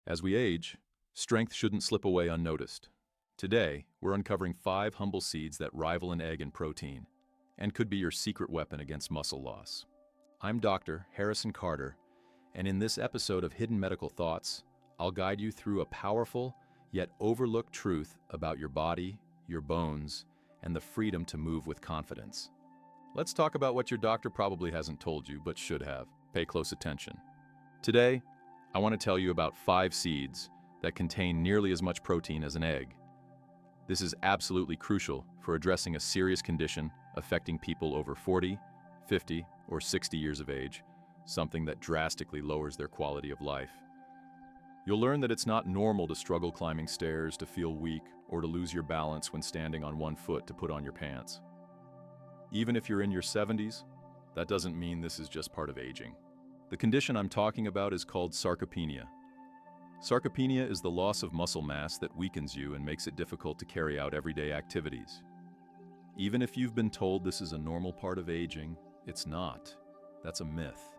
As we age, strength shouldn't slip away unnoticed. Today, we're uncovering 5 humble seeds that rival an egg in protein and could be your secret weapon against muscle loss. I'm Dr. Harrison Carter, and in this episode of Hidden Medical Thoughts, I'll guide you through a powerful yet overlooked truth about your body, your bones, and the freedom to move with confidence. Let's talk about what your doctor probably hasn't told you but should have. Pay close attention. Today, I want to tell you about 5 seeds that contain nearly as much protein as an egg. This is absolutely crucial for addressing a serious condition affecting people over 40, 50, or 60 years of age, something that drastically lowers their quality of life. You'll learn that it's not normal to struggle climbing stairs, to feel weak, or to lose your balance when standing on one foot to put on your pants. Even if you're in your 70s, that doesn't mean this is just part of aging. The condition I'm talking about is called sarcopenia. Sarcopenia is the loss of muscle mass that weakens you and makes it difficult to carry out everyday activities. Even if you've been told this is a normal part of aging, it's not. That's a myth,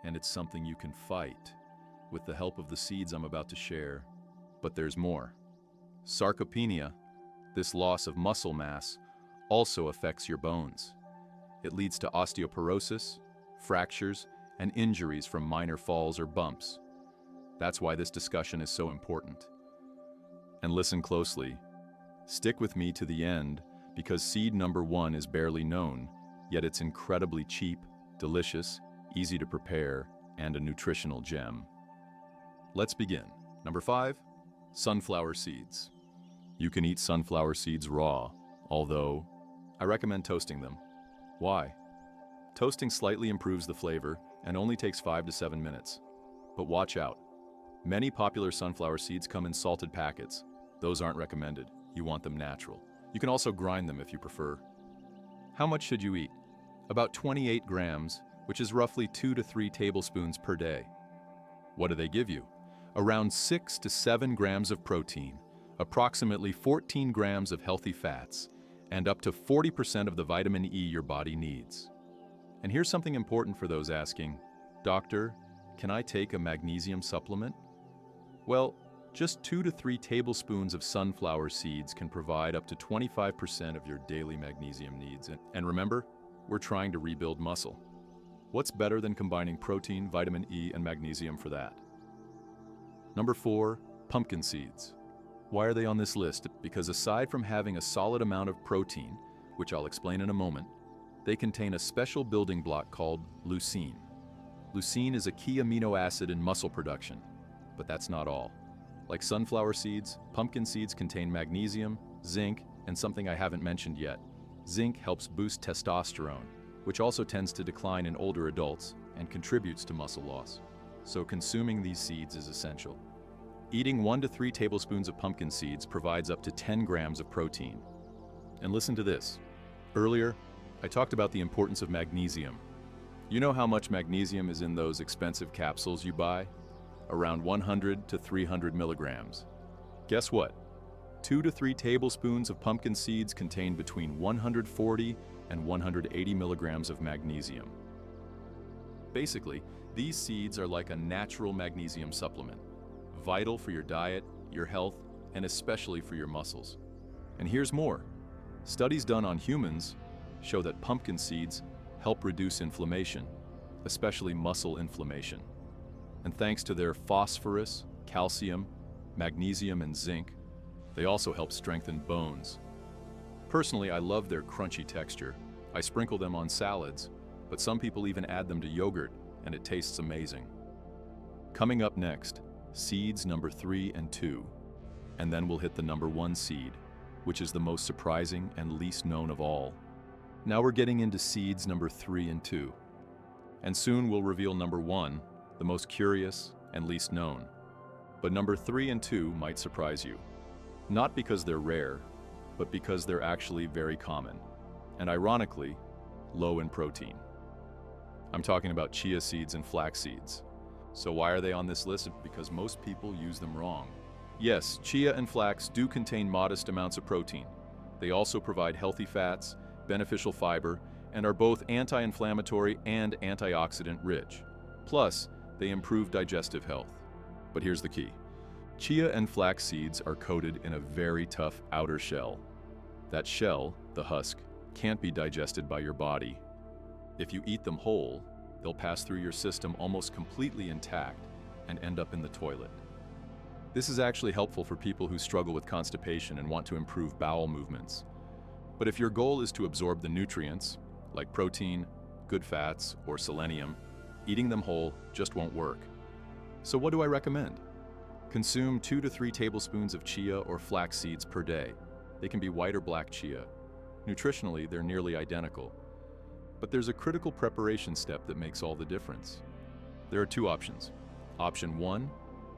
and it's something you can fight with the help of the seeds I'm about to share. But there's more. Sarcopenia, this loss of muscle mass, also affects your bones. It leads to osteoporosis, fractures, and injuries from minor falls or bumps. That's why this discussion is so important. And listen closely. Stick with me to the end, because seed number 1 is barely known, yet it's incredibly cheap, delicious, easy to prepare, and a nutritional gem. Let's begin. Number 5, sunflower seeds. You can eat sunflower seeds raw, although I recommend toasting them. Why? Toasting slightly improves the flavor and only takes 5 to 7 minutes. But watch out. Many popular sunflower seeds come in salted packets. Those aren't recommended. You want them natural. You can also grind them if you prefer. How much should you eat? About 28 grams, which is roughly 2 to 3 tablespoons per day. What do they give you? Around 6 to 7 grams of protein, approximately 14 grams of healthy fats, and up to 40% of the vitamin E your body needs. And here's something important for those asking, "Doctor, can I take a magnesium supplement?" Well, just 2 to 3 tablespoons of sunflower seeds can provide up to 25% of your daily magnesium needs. And remember, we're trying to rebuild muscle. What's better than combining protein, vitamin E, and magnesium for that? Number 4, pumpkin seeds. Why are they on this list? Because aside from having a solid amount of protein, which I'll explain in a moment, they contain a special building block called leucine. Leucine is a key amino acid in muscle production, but that's not all. Like sunflower seeds, pumpkin seeds contain magnesium, zinc, and something I haven't mentioned yet. Zinc helps boost testosterone, which also tends to decline in older adults and contributes to muscle loss. So consuming these seeds is essential. Eating 1 to 3 tablespoons of pumpkin seeds provides up to 10 grams of protein. And listen to this. Earlier, I talked about the importance of magnesium. You know how much magnesium is in those expensive capsules you buy? Around 100 to 300 milligrams. Guess what? 2 to 3 tablespoons of pumpkin seeds contain between 140 and 180 milligrams of magnesium. Basically, these seeds are like a natural magnesium supplement, vital for your diet, your health, and especially for your muscles. And here's more. Studies done on humans show that pumpkin seeds help reduce inflammation, especially muscle inflammation. And thanks to their phosphorus, calcium, magnesium, and zinc, they also help strengthen bones. Personally, I love their crunchy texture. I sprinkle them on salads, but some people even add them to yogurt, and it tastes amazing. Coming up next, seeds number 3 and 2, and then we'll hit the number 1 seed, which is the most surprising and least known of all. Now we're getting into seeds number 3 and 2, and soon we'll reveal number 1, the most curious and least known. But number 3 and 2 might surprise you, not because they're rare, but because they're actually very common, and ironically, low in protein. I'm talking about chia seeds and flax seeds. So why are they on this list? Because most people use them wrong. Yes, chia and flax do contain modest amounts of protein. They also provide healthy fats, beneficial fiber, and are both anti-inflammatory and antioxidant rich. Plus, they improve digestive health. But here's the key. Chia and flax seeds are coated in a very tough outer shell. That shell, the husk, can't be digested by your body. If you eat them whole, they'll pass through your system almost completely intact and end up in the toilet. This is actually helpful for people who struggle with constipation and want to improve bowel movements. But if your goal is to absorb the nutrients, like protein, good fats, or selenium, eating them whole just won't work. So what do I recommend? Consume 2 to 3 tablespoons of chia or flax seeds per day. They can be white or black chia. Nutritionally, they're nearly identical. But there's a critical preparation step that makes all the difference. There are 2 options. Option 1,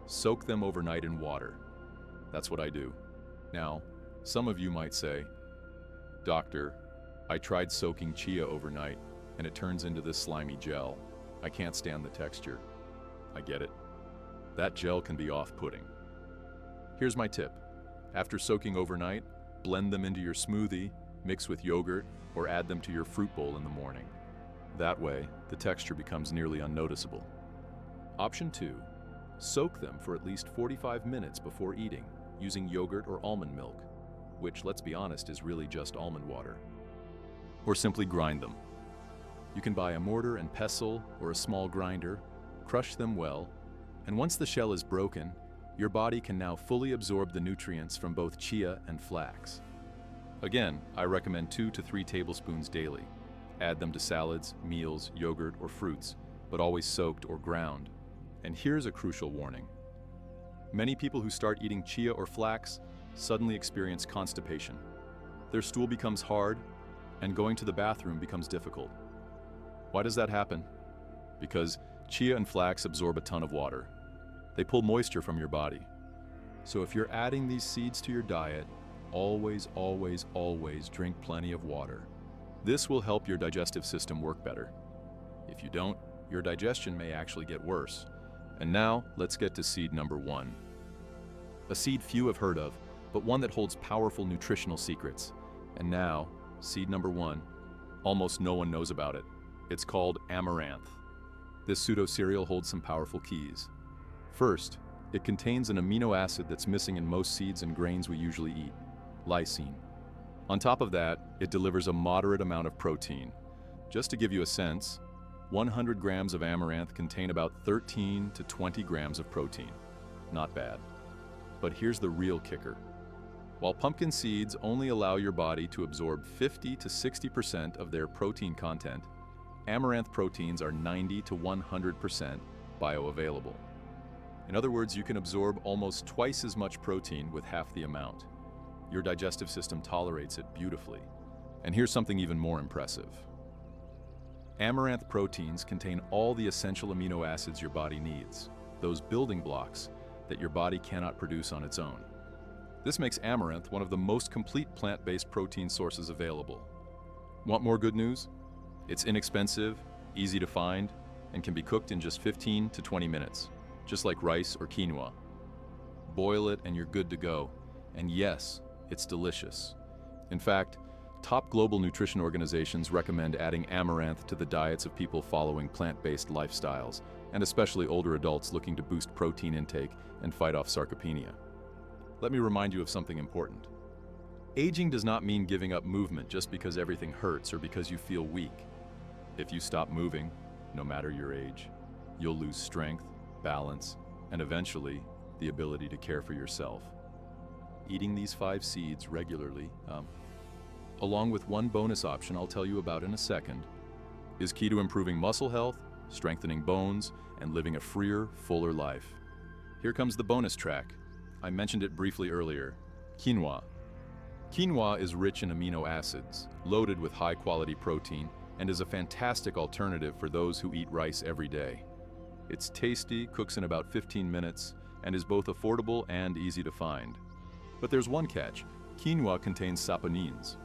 soak them overnight in water. That's what I do. Now, some of you might say, "Doctor, I tried soaking chia overnight and it turns into this slimy gel. I can't stand the texture." I get it. That gel can be off-putting. Here's my tip. After soaking overnight, blend them into your smoothie, mix with yogurt, or add them to your fruit bowl in the morning. That way, the texture becomes nearly unnoticeable. Option 2, soak them for at least 45 minutes before eating, using yogurt or almond milk, which, let's be honest, is really just almond water. Or simply grind them. You can buy a mortar and pestle or a small grinder, crush them well, and once the shell is broken, your body can now fully absorb the nutrients from both chia and flax. Again, I recommend 2 to 3 tablespoons daily. Add them to salads, meals, yogurt, or fruits, but always soaked or ground. And here's a crucial warning. Many people who start eating chia or flax suddenly experience constipation. Their stool becomes hard, and going to the bathroom becomes difficult. Why does that happen? Because chia and flax absorb a ton of water. They pull moisture from your body. So if you're adding these seeds to your diet, always, always, always drink plenty of water. This will help your digestive system work better. If you don't, your digestion may actually get worse. And now, let's get to seed number 1. A seed few have heard of, but one that holds powerful nutritional secrets. And now, seed number 1, almost no one knows about it. It's called amaranth. This pseudo-cereal holds some powerful keys. First, it contains an amino acid that's missing in most seeds and grains we usually eat, lysine. On top of that, it delivers a moderate amount of protein. Just to give you a sense, 100 grams of amaranth contain about 13 to 20 grams of protein. Not bad. But here's the real kicker. While pumpkin seeds only allow your body to absorb 50 to 60% of their protein content, amaranth proteins are 90 to 100% bioavailable. In other words, you can absorb almost twice as much protein with half the amount. Your digestive system tolerates it beautifully. And here's something even more impressive. Amaranth proteins contain all the essential amino acids your body needs, those building blocks that your body cannot produce on its own. This makes amaranth one of the most complete plant-based protein sources available. Want more good news? It's inexpensive, easy to find, and can be cooked in just 15 to 20 minutes, just like rice or quinoa. Boil it and you're good to go. And yes, it's delicious. In fact, top global nutrition organizations recommend adding amaranth to the diets of people following plant-based lifestyles, and especially older adults looking to boost protein intake and fight off sarcopenia. Let me remind you of something important. Aging does not mean giving up movement just because everything hurts or because you feel weak. If you stop moving, no matter your age, you'll lose strength, balance, and eventually the ability to care for yourself. Eating these 5 seeds regularly, along with one bonus option I'll tell you about in a second, is key to improving muscle health, strengthening bones, and living a freer, fuller life. Here comes the bonus track. I mentioned it briefly earlier. Quinoa. Quinoa is rich in amino acids, loaded with high-quality protein, and is a fantastic alternative for those who eat rice every day. It's tasty, cooks in about 15 minutes, and is both affordable and easy to find. But there's one catch. Quinoa contains saponins,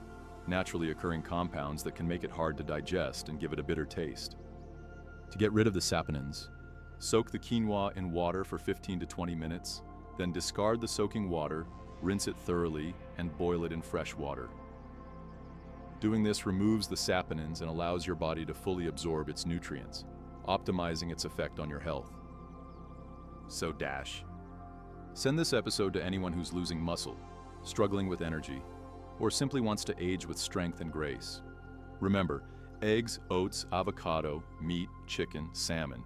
naturally occurring compounds that can make it hard to digest and give it a bitter taste. To get rid of the saponins, soak the quinoa in water for 15 to 20 minutes, then discard the soaking water, rinse it thoroughly, and boil it in fresh water. Doing this removes the saponins and allows your body to fully absorb its nutrients, optimizing its effect on your health. So Send this episode to anyone who's losing muscle, struggling with energy, or simply wants to age with strength and grace. Remember, eggs, oats, avocado, meat, chicken, salmon.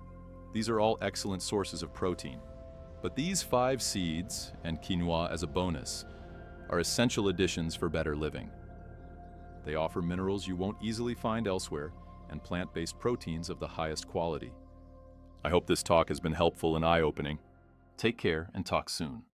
These are all excellent sources of protein. But these 5 seeds, and quinoa as a bonus, are essential additions for better living. They offer minerals you won't easily find elsewhere and plant-based proteins of the highest quality. I hope this talk has been helpful and eye-opening. Take care and talk soon.